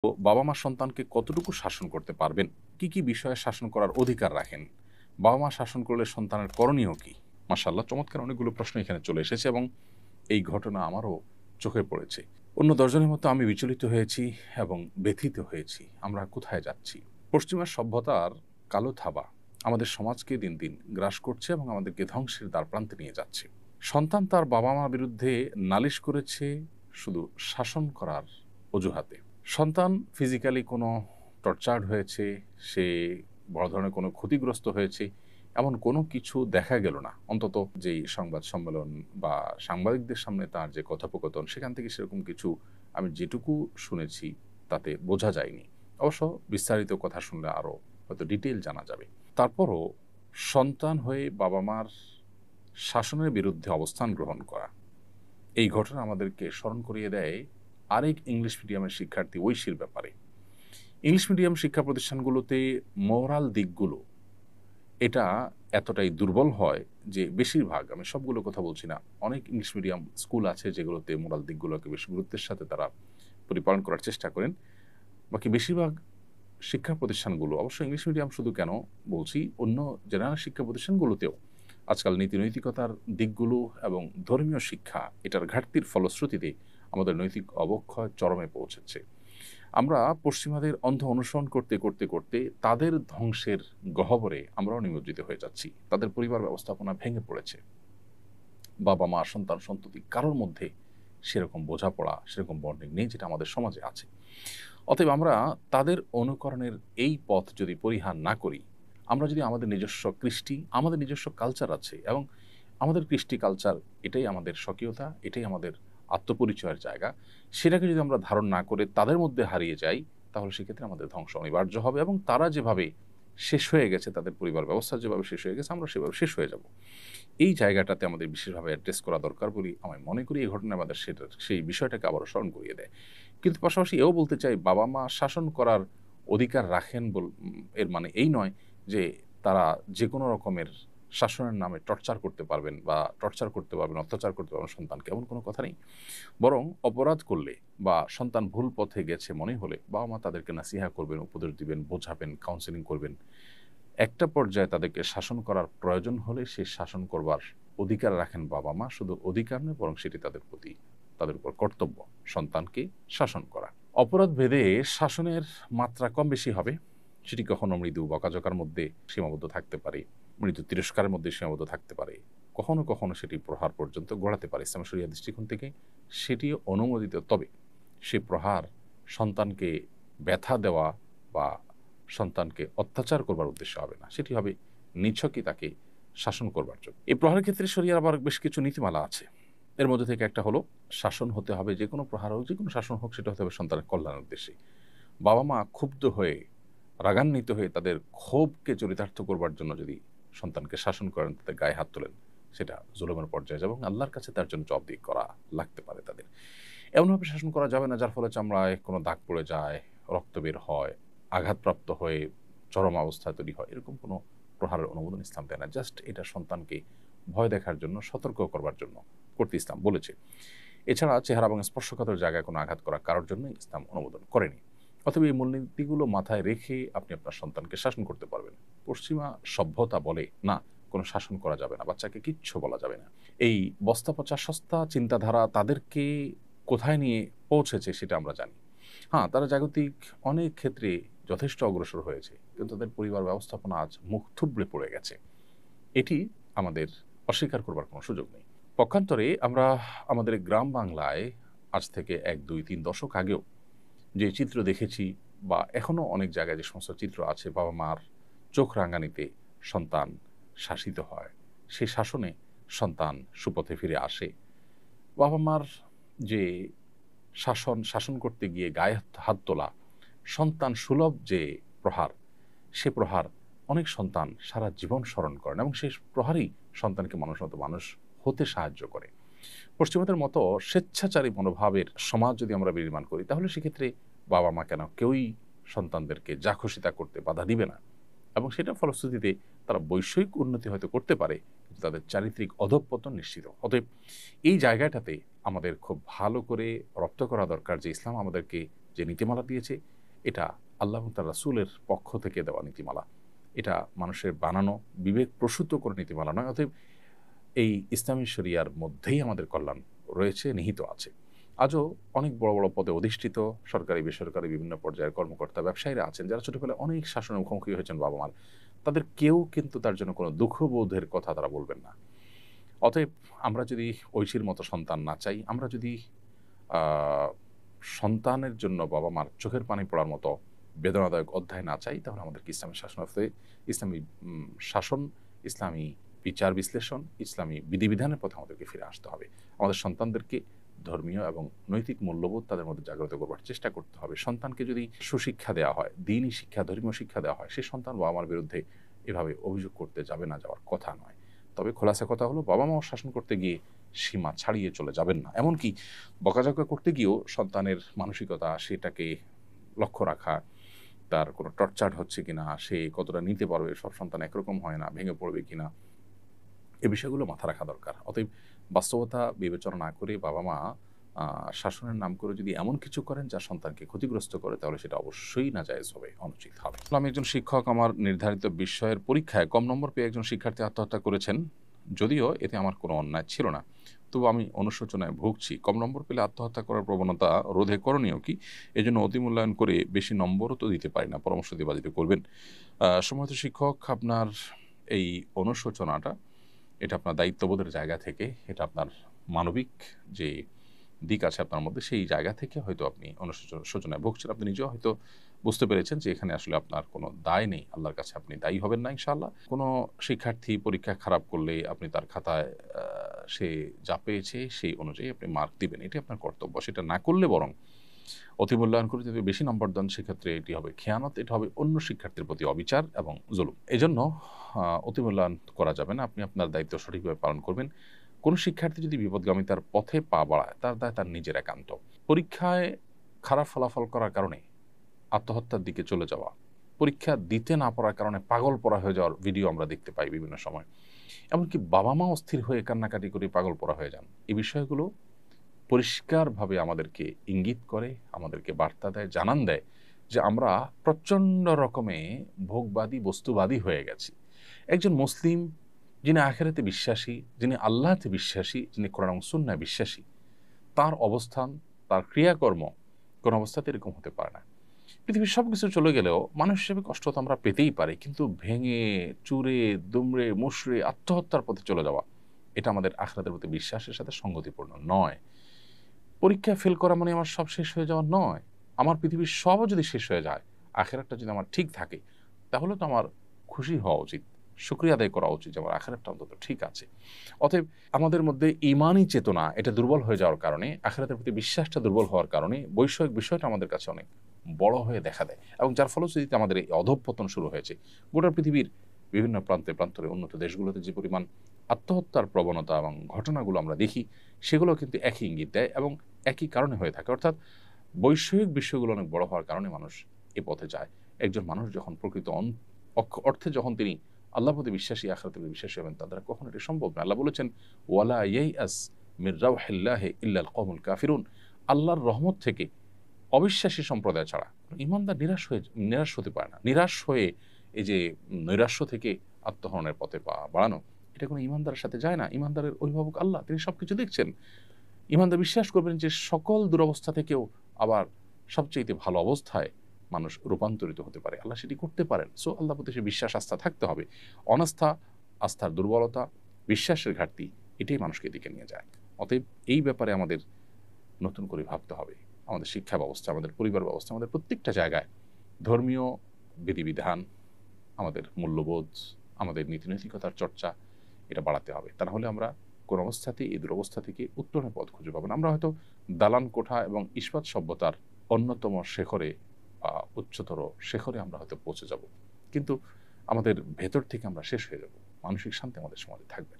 তো বাবা-মা সন্তানকে কতটুকু শাসন করতে পারবেন? কি, কি বিষয়ে শাসন করার অধিকার রাখেন? বাবা-মা শাসন করলে সন্তানের করণীয় কি? মাশাআল্লাহ, চমৎকার অনেকগুলো প্রশ্ন এখানে চলে এসেছে এবং এই ঘটনা আমারও চোখে পড়েছে। অন্য ১০ জনের মতো আমি বিচলিত হয়েছি এবং ব্যথিত হয়েছি। আমরা কোথায় যাচ্ছি? পশ্চিমা সভ্যতার কালো থাবা আমাদের সমাজকে দিন, দিন গ্রাস করছে এবং আমাদেরকে ধ্বংসের দ্বারপ্রান্তে নিয়ে যাচ্ছে। সন্তান তার বাবা-মার বিরুদ্ধে নালিশ করেছে শুধু শাসন করার অজুহাতে। সন্তান ফিজিক্যালি কোনো টর্চার্ড হয়েছে, সে বড় ধরনের কোনো ক্ষতিগ্রস্ত হয়েছে, এমন কোনো কিছু দেখা গেল না। অন্তত যেই সংবাদ সম্মেলন বা সাংবাদিকদের সামনে তার যে কথোপকথন, সেখান থেকে সেরকম কিছু আমি যেটুকু শুনেছি তাতে বোঝা যায়নি। অবশ্য বিস্তারিত কথা শুনলে আরও হয়তো ডিটেইল জানা যাবে। তারপরও সন্তান হয়ে বাবা-মার শাসনের বিরুদ্ধে অবস্থান গ্রহণ করা, এই ঘটনা আমাদেরকে স্মরণ করিয়ে দেয় আরেক ইংলিশ মিডিয়ামের শিক্ষার্থী ঐশীর ব্যাপারে। ইংলিশ মিডিয়াম শিক্ষা প্রতিষ্ঠানগুলোতে মোরাল দিকগুলো এটা এতটাই দুর্বল হয় যে বেশিরভাগ, আমি সবগুলো কথা বলছি না, অনেক ইংলিশ মিডিয়াম স্কুল আছে যেগুলোতে মোরাল দিকগুলোকে বেশ গুরুত্বের সাথে তারা পরিপালন করার চেষ্টা করেন। বাকি বেশিরভাগ শিক্ষা প্রতিষ্ঠানগুলো, অবশ্য ইংলিশ মিডিয়াম শুধু কেন বলছি, অন্য জেনারেল শিক্ষা প্রতিষ্ঠানগুলোতেও আজকাল নীতি-নৈতিকতার দিকগুলো এবং ধর্মীয় শিক্ষা এটার ঘাটতির ফলশ্রুতিতে আমাদের নৈতিক অবক্ষয় চরমে পৌঁছেছে। আমরা পশ্চিমাদের অন্ধ অনুসরণ করতে, করতে, করতে তাদের ধ্বংসের গহ্বরে আমরাও নিমজ্জিত হয়ে যাচ্ছি। তাদের পরিবার ব্যবস্থাপনা ভেঙে পড়েছে। বাবা-মা, সন্তান-সন্ততি কারোর মধ্যে সেরকম বোঝাপড়া, সেরকম বন্ডিং নেই যেটা আমাদের সমাজে আছে। অতএব আমরা তাদের অনুকরণের এই পথ যদি পরিহার না করি, আমরা যদি আমাদের নিজস্ব কৃষ্টি, আমাদের নিজস্ব কালচার আছে এবং আমাদের কৃষ্টি কালচার এটাই আমাদের স্বকীয়তা, এটাই আমাদের আত্মপরিচয়ের জায়গা, সেটাকে যদি আমরা ধারণ না করে তাদের মধ্যে হারিয়ে যাই, তাহলে সেক্ষেত্রে আমাদের ধ্বংস অনিবার্য হবে এবং তারা যেভাবে শেষ হয়ে গেছে, তাদের পরিবার ব্যবস্থা যেভাবে শেষ হয়ে গেছে, আমরা সেভাবে শেষ হয়ে যাব। এই জায়গাটাতে আমাদের বিশেষভাবে অ্যাড্রেস করা দরকার বলে আমি মনে করি। এই ঘটনা আমাদের সেই বিষয়টাকে আবারও স্মরণ করিয়ে দেয়। কিন্তু পাশাপাশি এও বলতে চাই, বাবা-মা শাসন করার অধিকার রাখেন এর মানে এই নয় যে তারা যেকোনো রকমের শাসনের নামে টর্চার করতে পারবেন বা টর্চার করতে পারবেন, অত্যাচার করতে পারবেন সন্তানকে, এমন কোনো কথা নেই। বরং অপরাধ করলে বা সন্তান ভুল পথে গেছে মনে হলে বাবা-মা তাদেরকে নাসিহা করবেন, উপদেশ দিবেন, বোঝাবেন, কাউন্সেলিং করবেন। একটা পর্যায়ে তাদেরকে শাসন করার প্রয়োজন হলে সে শাসন করবার অধিকার রাখেন বাবা-মা। শুধু অধিকার নয়, বরং সেটি তাদের প্রতি, তাদের উপর কর্তব্য সন্তানকে শাসন করা। অপরাধ ভেদে শাসনের মাত্রা কম বেশি হবে। সেটি কখনো মৃদু বকাঝকার মধ্যে সীমাবদ্ধ থাকতে পারে, মৃদু তিরস্কারের মধ্যে সীমাবদ্ধ থাকতে পারে, কখনো কখনো সেটি প্রহার পর্যন্ত গড়াতে পারে। ইসলাম শরিয়া দৃষ্টিকোণ থেকে সেটিও অনুমোদিত। তবে সে প্রহার সন্তানকে ব্যথা দেওয়া বা সন্তানকে অত্যাচার করবার উদ্দেশ্য হবে না, সেটি হবে নিছকই তাকে শাসন করবার জন্য। এই প্রহারের ক্ষেত্রে শরিয়ার আবার বেশ কিছু নীতিমালা আছে। এর মধ্যে থেকে একটা হলো, শাসন হতে হবে, যে কোনো প্রহার হোক, যে কোনো শাসন হোক, সেটা হতে হবে সন্তানের কল্যাণের উদ্দেশ্যে। বাবা-মা ক্ষুব্ধ হয়ে, রাগান্বিত হয়ে তাদের ক্ষোভকে চরিতার্থ করবার জন্য যদি সন্তানকে শাসন করেন, তাদের গায়ে হাত তোলেন, সেটা জুলুমের পর্যায়ে যাবে এবং আল্লাহর কাছে তার জন্য জবাবদিহি করা লাগতে পারে তাদের। এমনভাবে শাসন করা যাবে না যার ফলে চামড়ায় কোনো দাগ পড়ে যায়, রক্ত বের হয়, আঘাতপ্রাপ্ত হয়ে চরম অবস্থা তৈরি হয়। এরকম কোনো প্রহারের অনুমোদন ইসলাম দেয় না। জাস্ট এটা সন্তানকে ভয় দেখার জন্য, সতর্ক করবার জন্য করতে ইসলাম বলেছে। এছাড়া চেহারা এবং স্পর্শকাতর জায়গায় কোনো আঘাত করা কারোর জন্য ইসলাম অনুমোদন করেনি। অতএব এই মূলনীতিগুলো মাথায় রেখে আপনি আপনার সন্তানকে শাসন করতে পারবেন। পশ্চিমা সভ্যতা বলে না, কোনো শাসন করা যাবে না, বাচ্চাকে কিচ্ছু বলা যাবে না। এই বস্তা পচা সস্তা চিন্তাধারা তাদেরকে কোথায় নিয়ে পৌঁছেছে সেটা আমরা জানি। হ্যাঁ, তারা জাগতিক অনেক ক্ষেত্রে যথেষ্ট অগ্রসর হয়েছে, কিন্তু তাদের পরিবার ব্যবস্থাপনা আজ মুখ থুবড়ে পড়ে গেছে। এটি আমাদের অস্বীকার করবার কোনো সুযোগ নেই। পক্ষান্তরে আমরা আমাদের গ্রাম বাংলায় আজ থেকে ১, ২, ৩ দশক আগেও যে চিত্র দেখেছি বা এখনো অনেক জায়গায় যে সমস্ত চিত্র আছে, বাবা-মার চোখ রাঙানিতে সন্তান শাসিত হয়, সেই শাসনে সন্তান সুপথে ফিরে আসে। বাবা-মার যে শাসন করতে গিয়ে গায়ে হাত তোলা, সন্তান সুলভ যে প্রহার, সে প্রহার অনেক সন্তান সারা জীবন স্মরণ করেন এবং সেই প্রহারই সন্তানকে মানুষের মতো মানুষ হতে সাহায্য করে। পশ্চিমাদের মতো স্বেচ্ছাচারী মনোভাবের সমাজ যদি আমরা বিনির্মাণ করি, তাহলে সেক্ষেত্রে বাবা-মা কেন কেউই সন্তানদেরকে যা খুশি তা করতে বাধা দিবে না এবং সেটার ফলশ্রুতিতে তারা বৈষয়িক উন্নতি হয়তো করতে পারে, কিন্তু তাদের চারিত্রিক অধঃপতন নিশ্চিত। অতএব এই জায়গাটাতে আমাদের খুব ভালো করে রপ্ত করা দরকার যে ইসলাম আমাদেরকে যে নীতিমালা দিয়েছে এটা আল্লাহ এবং তার রাসূলের পক্ষ থেকে দেওয়া নীতিমালা। এটা মানুষের বানানো বিবেক প্রসূত করে নীতিমালা নয়। অতএব এই ইসলামী শরিয়ার মধ্যেই আমাদের কল্যাণ রয়েছে, নিহিত আছে। আজও অনেক বড় বড় পদে অধিষ্ঠিত সরকারি বেসরকারি বিভিন্ন পর্যায়ের কর্মকর্তা ব্যবসায়ীরা আছেন যারা ছোটবেলায় অনেক শাসনের মুখোমুখি হয়েছেন বাবা মার। তাদের কেউ কিন্তু তার জন্য কোনো দুঃখবোধের কথা তারা বলবেন না। অতএব আমরা যদি ঐশীর মতো সন্তান না চাই, আমরা যদি সন্তানের জন্য বাবা মার চোখের পানি পড়ার মতো বেদনাদায়ক অধ্যায় না চাই, তাহলে আমাদেরকে ইসলামী শাসনার্থে ইসলামী শাসন, ইসলামী বিচার বিশ্লেষণ, ইসলামী বিধিবিধানের পথে আমাদেরকে ফিরে আসতে হবে। আমাদের সন্তানদেরকে ধর্মীয় এবং নৈতিক মূল্যবোধ তাদের মধ্যে জাগ্রত করবার চেষ্টা করতে হবে। সন্তানকে যদি সুশিক্ষা দেওয়া হয়, দ্বীনি শিক্ষা, ধর্মীয় শিক্ষা দেওয়া হয়, সেই সন্তান বাবা মার বিরুদ্ধে এভাবে অভিযোগ করতে যাবে না, যাওয়ার কথা নয়। তবে খোলাসা কথা হলো, বাবা মাও শাসন করতে গিয়ে সীমা ছাড়িয়ে চলে যাবেন না। এমনকি বকাঝকা করতে গিয়েও সন্তানের মানসিকতা, সেটাকে লক্ষ্য রাখা, তার কোনো টর্চার হচ্ছে কিনা, সে কতটা নিতে পারবে, সব সন্তান একরকম হয় না, ভেঙে পড়বে কিনা, এ বিষয়গুলো মাথা রাখা দরকার। অতএব বাস্তবতা বিবেচনা না করে বাবা মা শাসনের নাম করে যদি এমন কিছু করেন যা সন্তানকে ক্ষতিগ্রস্ত করে, তাহলে সেটা অবশ্যই নাজায়েজ হবে, অনুচিত হবে। আমি একজন শিক্ষক, আমার নির্ধারিত বিষয়ের পরীক্ষায় কম নম্বর পেয়ে একজন শিক্ষার্থী আত্মহত্যা করেছেন। যদিও এতে আমার কোনো অন্যায় ছিল না, তবু আমি অনুশোচনায় ভুগছি। কম নম্বর পেলে আত্মহত্যা করার প্রবণতা রোধে করণীয় কি? এই জন্য অতিমূল্যায়ন করে বেশি নম্বরও তো দিতে পারি না, পরামর্শ দিয়ে বা দিতে করবেন। সম্মানিত শিক্ষক, আপনার এই অনুশোচনাটা, এটা আপনার দায়িত্ববোধের জায়গা থেকে, এটা আপনার মানবিক যে দিক আছে আপনার মধ্যে, সেই জায়গা থেকে হয়তো আপনি অনুশোচনায় ভুগছেন। আপনি নিজেও হয়তো বুঝতে পেরেছেন যে এখানে আসলে আপনার কোনো দায় নেই, আল্লাহর কাছে আপনি দায়ী হবেন না ইনশাআল্লাহ। কোনো শিক্ষার্থী পরীক্ষা খারাপ করলে আপনি তার খাতায় সে যা পেয়েছে সেই অনুযায়ী আপনি মার্ক দিবেন, এটি আপনার কর্তব্য। সেটা না করলে বরং অতিমূল্যায়ন করে যদি বেশি নম্বর দেন, সেক্ষেত্রে এটি হবে খেয়ানত, এটা হবে অন্য শিক্ষার্থীর প্রতি অবিচার এবং জুলুম। এজন্য অতিমূল্যায়ন করা যাবে না। আপনি আপনার দায়িত্ব সঠিকভাবে পালন করবেন। কোনো শিক্ষার্থী যদি বিপদগামিতার পথে পা বাড়ায়, তার দায় তার নিজের একান্ত। পরীক্ষায় খারাপ ফলাফল করার কারণে আত্মহত্যার দিকে চলে যাওয়া, পরীক্ষা দিতে না পারার কারণে পাগল পড়া হয়ে যাওয়ার ভিডিও আমরা দেখতে পাই বিভিন্ন সময়। এমনকি বাবা মা অস্থির হয়ে কান্নাকাটি করে পাগল পড়া হয়ে যান। এই বিষয়গুলো পরিষ্কারভাবে আমাদেরকে ইঙ্গিত করে, আমাদেরকে বার্তা দেয়, জানান দেয় যে আমরা প্রচণ্ড রকমে ভোগবাদী, বস্তুবাদী হয়ে গেছি। একজন মুসলিম যিনি আখিরাতে বিশ্বাসী, যিনি আল্লাহতে বিশ্বাসী, যিনি কোরআন এবং সুন্নাহয় বিশ্বাসী, তার অবস্থান, তার ক্রিয়াকর্ম কোন অবস্থাতে এরকম হতে পারে না। পৃথিবীর সব কিছু চলে গেলেও মানুষ হিসেবে কষ্ট তো আমরা পেতেই পারি, কিন্তু ভেঙে চুরে দুমড়ে মুষড়ে আত্মহত্যার পথে চলে যাওয়া, এটা আমাদের আখিরাতের প্রতি বিশ্বাসের সাথে সঙ্গতিপূর্ণ নয়। পরীক্ষায় ফেল করা মানে আমার সব শেষ হয়ে যাওয়া নয়। আমার পৃথিবীর সবও যদি শেষ হয়ে যায়, আখিরাতটা যদি আমার ঠিক থাকে, তাহলে তো আমার খুশি হওয়া উচিত, শুকরিয়া আদায় করা উচিত যে আমার আখিরাতটা অন্তত ঠিক আছে। অতএব আমাদের মধ্যে ঈমানি চেতনা এটা দুর্বল হয়ে যাওয়ার কারণে, আখিরাতের প্রতি বিশ্বাসটা দুর্বল হওয়ার কারণে বৈষয়িক বিষয়টা আমাদের কাছে অনেক বড় হয়ে দেখা দেয়, এবং যার ফলশ্রুতিতে আমাদের এই অধঃপতন শুরু হয়েছে। গোটা পৃথিবীর বিভিন্ন প্রান্তে প্রান্তরে উন্নত দেশগুলোতে যে পরিমাণ আত্মহত্যার প্রবণতা এবং ঘটনাগুলো আমরা দেখি, সেগুলো কিন্তু একই ইঙ্গিত দেয় এবং একই কারণে হয়ে থাকে। অর্থাৎ বৈষয়িক বিষয়গুলো অনেক বড় হওয়ার কারণে মানুষ এ পথে যায়। একজন মানুষ যখন প্রকৃত অর্থে যখন তিনি আল্লাহর প্রতি বিশ্বাসী, আখিরাতের প্রতি বিশ্বাসী হবেন, তার দ্বারা কখনো এটি সম্ভব না। আল্লাহ বলেছেন, ওয়ালা ইয়াইআস মির রাউহিল্লাহি ইল্লাল কওমুল কাফিরুন। আল্লাহর রহমত থেকে অবিশ্বাসী সম্প্রদায় ছাড়া ঈমানদার নিরাশ হতে পারে না। নিরাশ হয়ে এই যে নৈরাশ্য থেকে আত্মহননের পথে পা বাড়ানো, এটা কোনো ঈমানদারের সাথে যায় না। ঈমানদারের অভিভাবক আল্লাহ, তিনি সবকিছু দেখছেন। ঈমানদার বিশ্বাস করবেন যে সকল দুরবস্থা থেকেও আবার সবচেয়ে ভালো অবস্থায় মানুষ রূপান্তরিত হতে পারে, আল্লাহ সেটি করতে পারেন। সো আল্লাহ প্রতি সে বিশ্বাস, আস্থা থাকতে হবে। অনাস্থা, আস্থার দুর্বলতা, বিশ্বাসের ঘাটতি, এটাই মানুষকে এদিকে নিয়ে যায়। অতএব এই ব্যাপারে আমাদের নতুন করে ভাবতে হবে। আমাদের শিক্ষা ব্যবস্থা, আমাদের পরিবার ব্যবস্থা, আমাদের প্রত্যেকটা জায়গায় ধর্মীয় বিধিবিধান, আমাদের মূল্যবোধ, আমাদের নীতিনৈতিকতার চর্চা, এটা বাড়াতে হবে। তা না হলে আমরা কোনো অবস্থাতেই এই দুরবস্থা থেকে উত্তরণের পথ খুঁজে পাবো না। আমরা হয়তো দালান কোঠা এবং ইস্পাত সভ্যতার অন্যতম শেখরে, উচ্চতর শেখরে আমরা হয়তো পৌঁছে যাব, কিন্তু আমাদের ভেতর থেকে আমরা শেষ হয়ে যাব। মানসিক শান্তি আমাদের সমাজে থাকবে না।